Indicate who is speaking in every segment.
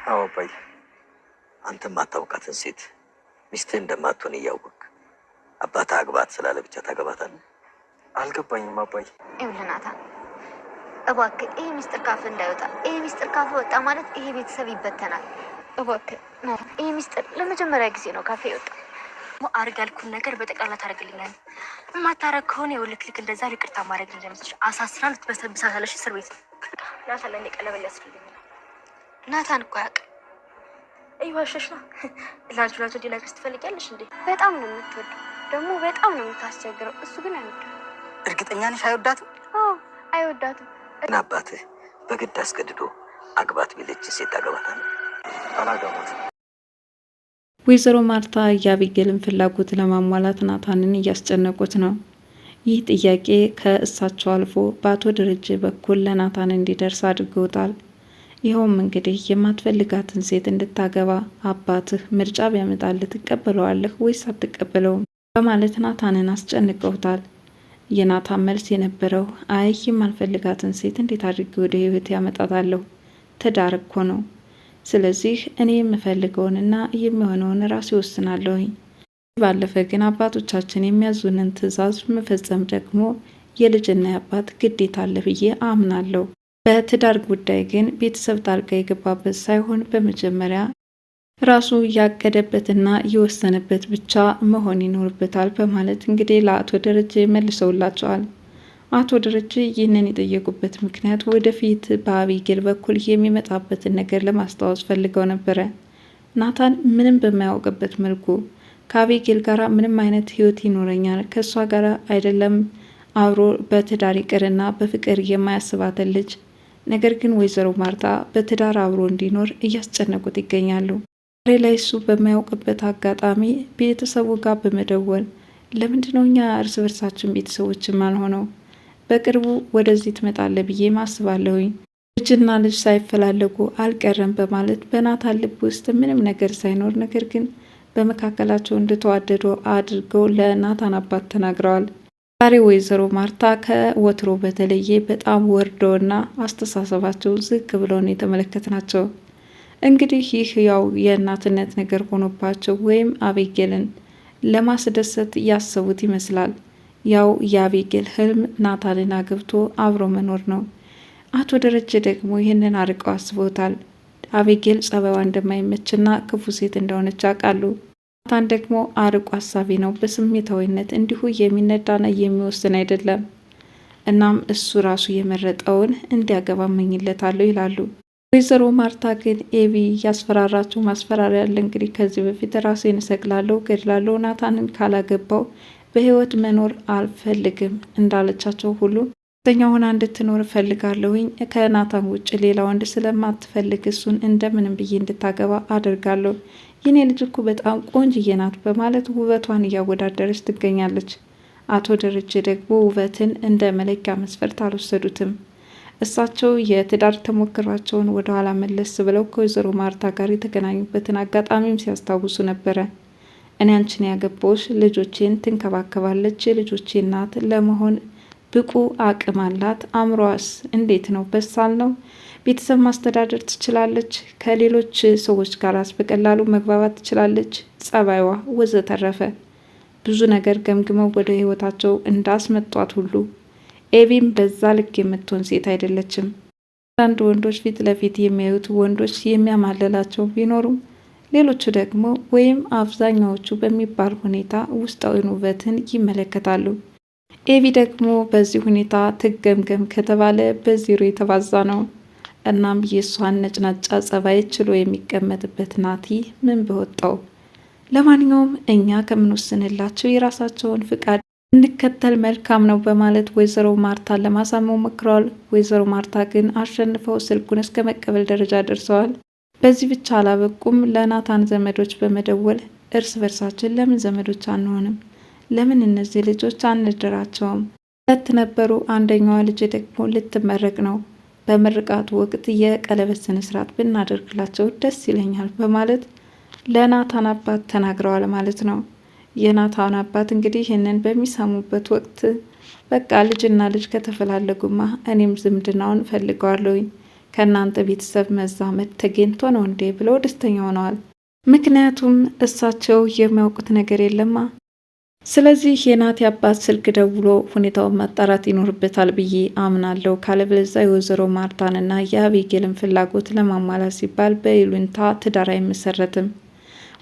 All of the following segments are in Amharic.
Speaker 1: አዎ አባዬ፣ አንተ ማታውቃትን ሴት ሚስትህ እንደማትሆን እያወቅህ አባትህ አግባት ስላለ ብቻ ታገባታለህ? አልገባኝም አባዬ።
Speaker 2: ይኸውልህ ናታን፣ እባክህ ይሄ ሚስጥር ካፍ እንዳይወጣ። ይሄ ሚስጥር ካፍ ወጣ ማለት ይሄ ቤተሰብ ይበተናል። እባክህ ናታን፣ ይሄ ሚስጥር ለመጀመሪያ ጊዜ ነው ካፌ ይወጣ። አርግ ያልኩን ነገር በጠቅላላ ታደርግልኛል። የማታረግ ከሆነ የውልክልክ እንደዛ ይቅርታ ማድረግ እንደምትችል አሳስራ ልትበሰብሳታለሽ እስር ቤት። ናታን ለእኔ ቀለበል ያስፈልግ። ናታን እኮ ያውቅ እየዋሸሽ ነው። ላጁ እንዲነግርሽ ትፈልጊያለሽ እንዴ? በጣም ነው የምትወደው፣ ደግሞ በጣም ነው የምታስቸግረው። እሱ ግን አይወዳትም።
Speaker 1: እርግጠኛ ነሽ አይወዳትም?
Speaker 2: አዎ አይወዳትም።
Speaker 1: እና አባትህ በግድ አስገድዶ አግባት ቢለች ሴት ታገባታለህ? አላገባትም።
Speaker 3: ወይዘሮ ማርታ የአቢጌልን ፍላጎት ለማሟላት ናታንን እያስጨነቁት ነው። ይህ ጥያቄ ከእሳቸው አልፎ በአቶ ደረጀ በኩል ለናታን እንዲደርስ አድርገውታል። ይኸውም እንግዲህ የማትፈልጋትን ሴት እንድታገባ አባትህ ምርጫ ቢያመጣልህ ትቀበለዋለህ ወይስ አትቀበለውም በማለት ናታንን አስጨንቀውታል። የናታን መልስ የነበረው አይ የማልፈልጋትን ሴት እንዴት አድርጌ ወደ ህይወት ያመጣታለሁ? ትዳር እኮ ነው። ስለዚህ እኔ የምፈልገውንና የሚሆነውን ራሴ ወስናለሁኝ። ባለፈ ግን አባቶቻችን የሚያዙንን ትዕዛዝ መፈጸም ደግሞ የልጅና የአባት ግዴታ አለ ብዬ አምናለሁ። በትዳር ጉዳይ ግን ቤተሰብ ጣልቃ የገባበት ሳይሆን በመጀመሪያ ራሱ ያቀደበትና የወሰነበት ብቻ መሆን ይኖርበታል በማለት እንግዲህ ለአቶ ደረጀ መልሰውላቸዋል። አቶ ደረጀ ይህንን የጠየቁበት ምክንያት ወደፊት በአቢጌል በኩል የሚመጣበትን ነገር ለማስታወስ ፈልገው ነበረ። ናታን ምንም በማያውቅበት መልኩ ከአቢጌል ጋር ምንም አይነት ህይወት ይኖረኛል ከእሷ ጋር አይደለም አብሮ በትዳር ይቅርና በፍቅር የማያስባትን ልጅ ነገር ግን ወይዘሮ ማርታ በትዳር አብሮ እንዲኖር እያስጨነቁት ይገኛሉ። ዛሬ ላይ እሱ በማያውቅበት አጋጣሚ ቤተሰቡ ጋር በመደወል ለምንድነው እኛ እርስ በርሳችን ቤተሰቦችም አልሆነው በቅርቡ ወደዚህ ትመጣለህ ብዬ ማስባለሁኝ። ልጅና ልጅ ሳይፈላለጉ አልቀረም በማለት በናታን ልብ ውስጥ ምንም ነገር ሳይኖር ነገር ግን በመካከላቸው እንደተዋደዱ አድርገው ለናታን አባት ተናግረዋል። ዛሬ ወይዘሮ ማርታ ከወትሮ በተለየ በጣም ወርደውና አስተሳሰባቸው ዝቅ ብለው ነው የተመለከትናቸው። እንግዲህ ይህ ያው የእናትነት ነገር ሆኖባቸው ወይም አቢጌልን ለማስደሰት ያሰቡት ይመስላል። ያው የአቢጌል ህልም ናታንን አግብቶ አብሮ መኖር ነው። አቶ ደረጀ ደግሞ ይህንን አርቀው አስበውታል። አቢጌል ጸባይዋ እንደማይመችና ክፉ ሴት እንደሆነች ያውቃሉ። ናታን ደግሞ አርቆ አሳቢ ነው። በስሜታዊነት እንዲሁ የሚነዳና የሚወስን አይደለም። እናም እሱ ራሱ የመረጠውን እንዲያገባ እመኝለታለሁ ይላሉ። ወይዘሮ ማርታ ግን ኤቢ ያስፈራራቸው ማስፈራሪያ ያለ እንግዲህ ከዚህ በፊት ራሴን እሰቅላለሁ፣ ገድላለሁ፣ ናታንን ካላገባው በህይወት መኖር አልፈልግም እንዳለቻቸው ሁሉ ተኛ ሆና እንድትኖር እፈልጋለሁኝ። ከናታን ውጭ ሌላ ወንድ ስለማትፈልግ እሱን እንደምንም ብዬ እንድታገባ አደርጋለሁ። የኔ ልጅ እኮ በጣም ቆንጅዬ ናት በማለት ውበቷን እያወዳደረች ትገኛለች። አቶ ደረጀ ደግሞ ውበትን እንደ መለኪያ መስፈርት አልወሰዱትም። እሳቸው የትዳር ተሞክሯቸውን ወደኋላ መለስ ብለው ከወይዘሮ ማርታ ጋር የተገናኙበትን አጋጣሚም ሲያስታውሱ ነበረ። እኔ አንቺን ያገባሁሽ ልጆቼን ትንከባከባለች፣ የልጆቼ እናት ለመሆን ብቁ አቅም አላት፣ አእምሮዋስ እንዴት ነው? በሳል ነው? ቤተሰብ ማስተዳደር ትችላለች፣ ከሌሎች ሰዎች ጋርስ በቀላሉ መግባባት ትችላለች፣ ጸባይዋ ወዘተረፈ ብዙ ነገር ገምግመው ወደ ህይወታቸው እንዳስመጧት ሁሉ ኤቢም በዛ ልክ የምትሆን ሴት አይደለችም። አንዳንድ ወንዶች ፊት ለፊት የሚያዩት ወንዶች የሚያማልላቸው ቢኖሩም ሌሎቹ ደግሞ ወይም አብዛኛዎቹ በሚባል ሁኔታ ውስጣዊ ውበትን ይመለከታሉ። ኤቢ ደግሞ በዚህ ሁኔታ ትገምገም ከተባለ በዜሮ የተባዛ ነው። እናም የእሷን ነጭናጫ ጸባይ ችሎ የሚቀመጥበት ናቲ ምን በወጣው። ለማንኛውም እኛ ከምንወስንላቸው የራሳቸውን ፍቃድ እንከተል መልካም ነው በማለት ወይዘሮ ማርታን ለማሳመን ሞክረዋል። ወይዘሮ ማርታ ግን አሸንፈው ስልኩን እስከ መቀበል ደረጃ ደርሰዋል። በዚህ ብቻ አላበቁም። ለናታን ዘመዶች በመደወል እርስ በርሳችን ለምን ዘመዶች አንሆንም? ለምን እነዚህ ልጆች አንድራቸውም? ሁለት ነበሩ። አንደኛዋ ልጅ ደግሞ ልትመረቅ ነው። በምርቃቱ ወቅት የቀለበት ስነ ስርዓት ብናደርግላቸው ደስ ይለኛል በማለት ለናታን አባት ተናግረዋል ማለት ነው። የናታን አባት እንግዲህ ይህንን በሚሰሙበት ወቅት በቃ ልጅና ልጅ ከተፈላለጉማ እኔም ዝምድናውን ፈልገዋለሁኝ ከእናንተ ቤተሰብ መዛመድ ተገኝቶ ነው እንዴ ብለው ደስተኛ ሆነዋል። ምክንያቱም እሳቸው የሚያውቁት ነገር የለማ። ስለዚህ የናቲ አባት ስልክ ደውሎ ሁኔታውን ማጣራት ይኖርበታል ብዬ አምናለሁ። ካለበለዚያ የወይዘሮ ማርታንና የአቤጌልን ፍላጎት ለማሟላት ሲባል በይሉኝታ ትዳር አይመሰረትም።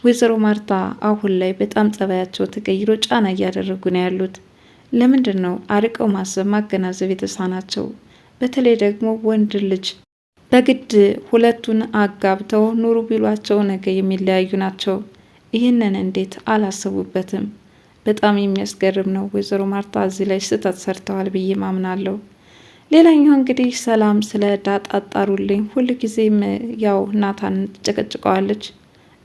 Speaker 3: ወይዘሮ ማርታ አሁን ላይ በጣም ጸባያቸው ተቀይሮ ጫና እያደረጉ ነው ያሉት። ለምንድን ነው አርቀው ማሰብ ማገናዘብ የተሳናቸው? በተለይ ደግሞ ወንድ ልጅ በግድ ሁለቱን አጋብተው ኑሩ ቢሏቸው ነገ የሚለያዩ ናቸው። ይህንን እንዴት አላሰቡበትም? በጣም የሚያስገርም ነው። ወይዘሮ ማርታ እዚህ ላይ ስህተት ሰርተዋል ብዬ ማምናለሁ። ሌላኛው እንግዲህ ሰላም ስለ ዳጣ አጣሩልኝ። ሁልጊዜም ያው ናታን ትጨቀጭቀዋለች።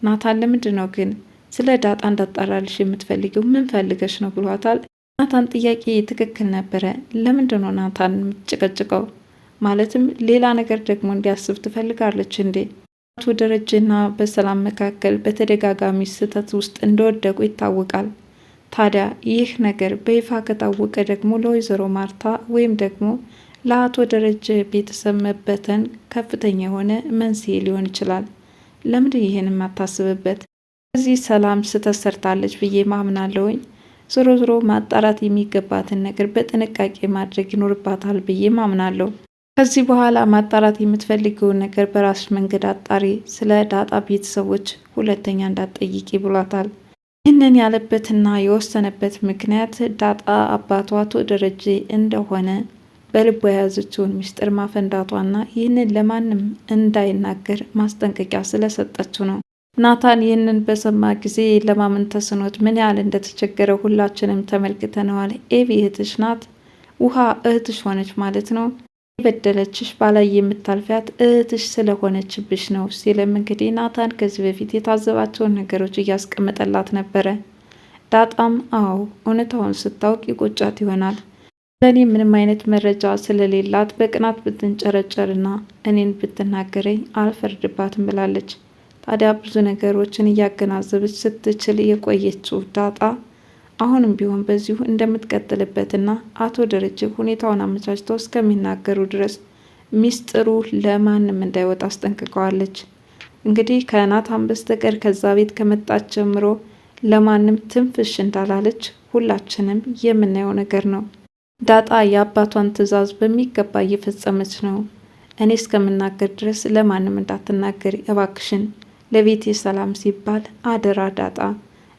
Speaker 3: ናታን ለምንድን ነው ግን ስለ ዳጣ እንዳጣራልሽ የምትፈልገው? ምን ፈልገሽ ነው ብሏታል። ናታን ጥያቄ ትክክል ነበረ። ለምንድን ነው ናታን የምትጨቀጭቀው? ማለትም ሌላ ነገር ደግሞ እንዲያስብ ትፈልጋለች እንዴ? አቶ ደረጀና በሰላም መካከል በተደጋጋሚ ስህተት ውስጥ እንደወደቁ ይታወቃል። ታዲያ ይህ ነገር በይፋ ከታወቀ ደግሞ ለወይዘሮ ማርታ ወይም ደግሞ ለአቶ ደረጀ ቤተሰብ መበተን ከፍተኛ የሆነ መንስኤ ሊሆን ይችላል። ለምንድን ይህን የማታስብበት? እዚህ ሰላም ስህተት ሰርታለች ብዬ ማምናለሁኝ። ዞሮ ዞሮ ማጣራት የሚገባትን ነገር በጥንቃቄ ማድረግ ይኖርባታል ብዬ ማምናለሁ። ከዚህ በኋላ ማጣራት የምትፈልገውን ነገር በራስሽ መንገድ አጣሪ፣ ስለ ዳጣ ቤተሰቦች ሁለተኛ እንዳትጠይቂ ብሏታል። ይህንን ያለበትና የወሰነበት ምክንያት ዳጣ አባቷ አቶ ደረጀ እንደሆነ በልቧ የያዘችውን ምስጢር ማፈንዳቷና ይህንን ለማንም እንዳይናገር ማስጠንቀቂያ ስለሰጠችው ነው። ናታን ይህንን በሰማ ጊዜ ለማመን ተስኖት ምን ያህል እንደተቸገረ ሁላችንም ተመልክተነዋል። ኤቪ እህትሽ ናት፣ ውሃ እህትሽ ሆነች ማለት ነው፣ የበደለችሽ ባላይ የምታልፊያት እህትሽ ስለሆነችብሽ ነው ሲልም እንግዲህ ናታን ከዚህ በፊት የታዘባቸውን ነገሮች እያስቀመጠላት ነበረ። ዳጣም አዎ እውነታውን ስታውቅ ይቆጫት ይሆናል፣ ለእኔ ምንም አይነት መረጃ ስለሌላት በቅናት ብትንጨረጨርና እኔን ብትናገረኝ አልፈርድባትም ብላለች። ታዲያ ብዙ ነገሮችን እያገናዘበች ስትችል የቆየችው ዳጣ አሁንም ቢሆን በዚሁ እንደምትቀጥልበትና አቶ ደረጀ ሁኔታውን አመቻችተው እስከሚናገሩ ድረስ ሚስጥሩ ለማንም እንዳይወጣ አስጠንቅቀዋለች። እንግዲህ ከናታን በስተቀር ከዛ ቤት ከመጣች ጀምሮ ለማንም ትንፍሽ እንዳላለች ሁላችንም የምናየው ነገር ነው። ዳጣ የአባቷን ትዕዛዝ በሚገባ እየፈጸመች ነው። እኔ እስከምናገር ድረስ ለማንም እንዳትናገር እባክሽን፣ ለቤቴ ሰላም ሲባል አደራ ዳጣ፣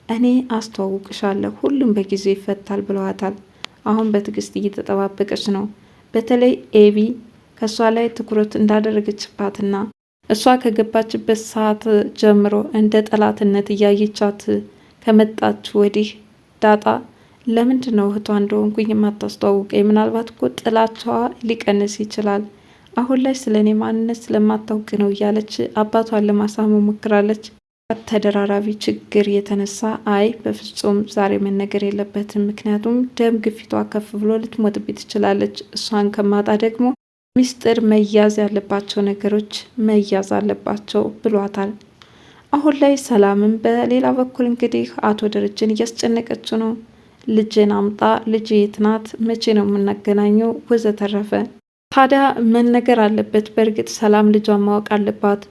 Speaker 3: እኔ አስተዋውቅሻለሁ፣ ሁሉም በጊዜው ይፈታል ብለዋታል። አሁን በትዕግስት እየተጠባበቀች ነው። በተለይ ኤቢ ከእሷ ላይ ትኩረት እንዳደረገችባትና እሷ ከገባችበት ሰዓት ጀምሮ እንደ ጠላትነት እያየቻት ከመጣች ወዲህ ዳጣ ለምንድን ነው እህቷ እንደሆንኩኝ የማታስተዋውቀኝ? ምናልባት እኮ ጥላቻዋ ሊቀንስ ይችላል። አሁን ላይ ስለ እኔ ማንነት ስለማታውቅ ነው እያለች አባቷን ለማሳመን ሞክራለች። ተደራራቢ ችግር የተነሳ አይ በፍጹም ዛሬ መነገር የለበትም፣ ምክንያቱም ደም ግፊቷ ከፍ ብሎ ልትሞትብኝ ትችላለች። እሷን ከማጣ ደግሞ ሚስጥር መያዝ ያለባቸው ነገሮች መያዝ አለባቸው ብሏታል። አሁን ላይ ሰላምም በሌላ በኩል እንግዲህ አቶ ደረጀን እያስጨነቀችው ነው። ልጅን አምጣ፣ ልጅ የት ናት፣ መቼ ነው የምናገናኘው ወዘተረፈ። ታዲያ መነገር አለበት። በእርግጥ ሰላም ልጇን ማወቅ አለባት፣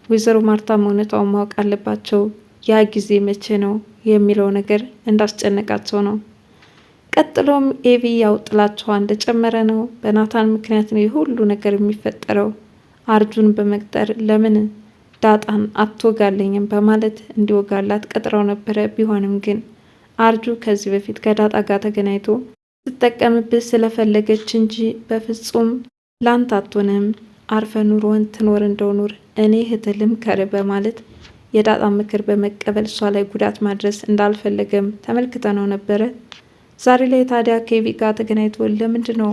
Speaker 3: ወይዘሮ ማርታም እውነታውን ማወቅ አለባቸው። ያ ጊዜ መቼ ነው የሚለው ነገር እንዳስጨነቃቸው ነው። ቀጥሎም ኤቪ ያው ጥላቸዋ እንደጨመረ ነው። በናታን ምክንያት ነው የሁሉ ነገር የሚፈጠረው። አርጁን በመቅጠር ለምን ዳጣን አትወጋለኝም በማለት እንዲወጋላት ቀጥረው ነበረ። ቢሆንም ግን አርጁ ከዚህ በፊት ከዳጣ ጋር ተገናኝቶ ትጠቀምብህ ስለፈለገች እንጂ በፍጹም ላንተ አትሆንም፣ አርፈ ኑሮን ትኖር እንደው ኑር፣ እኔ እህትህ ልምከር በማለት የዳጣ ምክር በመቀበል እሷ ላይ ጉዳት ማድረስ እንዳልፈለገም ተመልክተነው ነበረ። ዛሬ ላይ ታዲያ ከኤቪ ጋር ተገናኝቶ ለምንድን ነው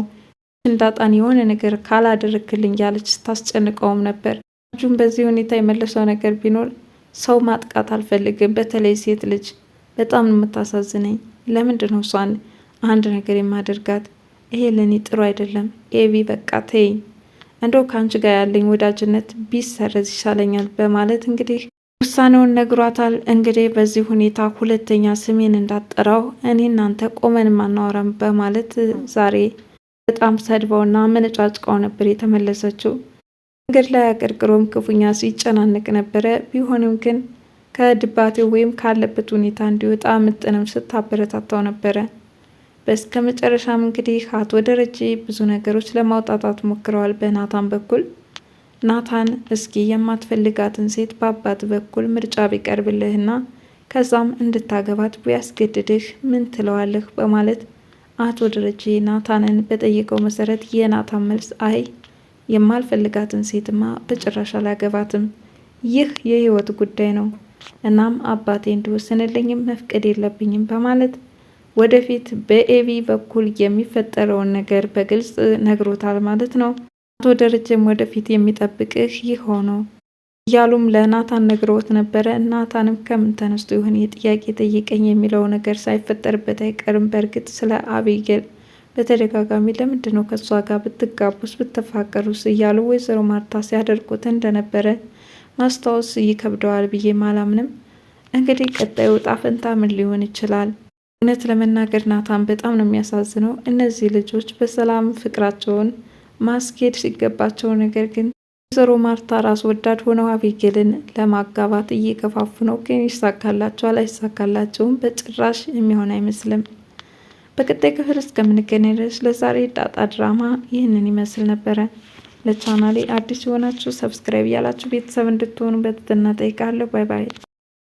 Speaker 3: ዳጣን የሆነ ነገር ካላደረክልኝ ያለች ስታስጨንቀውም ነበር። አርጁን በዚህ ሁኔታ የመለሰው ነገር ቢኖር ሰው ማጥቃት አልፈልግም፣ በተለይ ሴት ልጅ በጣም ነው የምታሳዝነኝ። ለምንድን ነው እሷን አንድ ነገር የማደርጋት? ይሄ ለእኔ ጥሩ አይደለም። ኤቪ በቃ ተይኝ፣ እንደው ከአንቺ ጋር ያለኝ ወዳጅነት ቢሰረዝ ይሻለኛል በማለት እንግዲህ ውሳኔውን ነግሯታል። እንግዲህ በዚህ ሁኔታ ሁለተኛ ስሜን እንዳጠራው እኔ እናንተ ቆመንም አናወራም በማለት ዛሬ በጣም ሰድበውና መነጫጭቀው ነበር የተመለሰችው። መንገድ ላይ አቀርቅሮም ክፉኛ ሲጨናነቅ ነበረ። ቢሆንም ግን ከድባቴው ወይም ካለበት ሁኔታ እንዲወጣ ምጥንም ስታበረታታው ነበረ። በስከ መጨረሻም እንግዲህ አቶ ደረጀ ብዙ ነገሮች ለማውጣታት ሞክረዋል በናታን በኩል። ናታን እስኪ የማትፈልጋትን ሴት በአባት በኩል ምርጫ ቢቀርብልህና ከዛም እንድታገባት ቢያስገድድህ ምን ትለዋለህ? በማለት አቶ ደረጀ ናታንን በጠየቀው መሰረት የናታን መልስ አይ የማልፈልጋትን ሴትማ በጭራሽ አላገባትም፣ ይህ የህይወት ጉዳይ ነው፣ እናም አባቴ እንዲወስንልኝም መፍቀድ የለብኝም በማለት ወደፊት በኤቪ በኩል የሚፈጠረውን ነገር በግልጽ ነግሮታል ማለት ነው። አቶ ደረጀም ወደፊት የሚጠብቅህ ይህ ሆኖ እያሉም ለናታን ነግረውት ነበረ። ናታንም ከምን ተነስቶ ይሆን የጥያቄ ጠይቀኝ የሚለው ነገር ሳይፈጠርበት አይቀርም። በእርግጥ ስለ አቤጌል በተደጋጋሚ ለምንድን ነው ከእሷ ጋር ብትጋቡስ ብትፋቀሩስ እያሉ ወይዘሮ ማርታ ሲያደርጉት እንደነበረ ማስታወስ ይከብደዋል ብዬ አላምንም። እንግዲህ ቀጣዩ ዕጣ ፈንታ ምን ሊሆን ይችላል? እውነት ለመናገር ናታን በጣም ነው የሚያሳዝነው። እነዚህ ልጆች በሰላም ፍቅራቸውን ማስኬድ ሲገባቸው፣ ነገር ግን ወይዘሮ ማርታ ራስ ወዳድ ሆነው አቤጌልን ለማጋባት እየገፋፉ ነው። ግን ይሳካላቸዋል አይሳካላቸውም በጭራሽ የሚሆን አይመስልም። በቀጣይ ክፍል እስከምንገናኝ ድረስ ለዛሬ ዳጣ ድራማ ይህንን ይመስል ነበረ። ለቻናሌ አዲስ የሆናችሁ ሰብስክራይብ ያላችሁ ቤተሰብ እንድትሆኑ በትህትና ጠይቃለሁ። ባይ ባይ።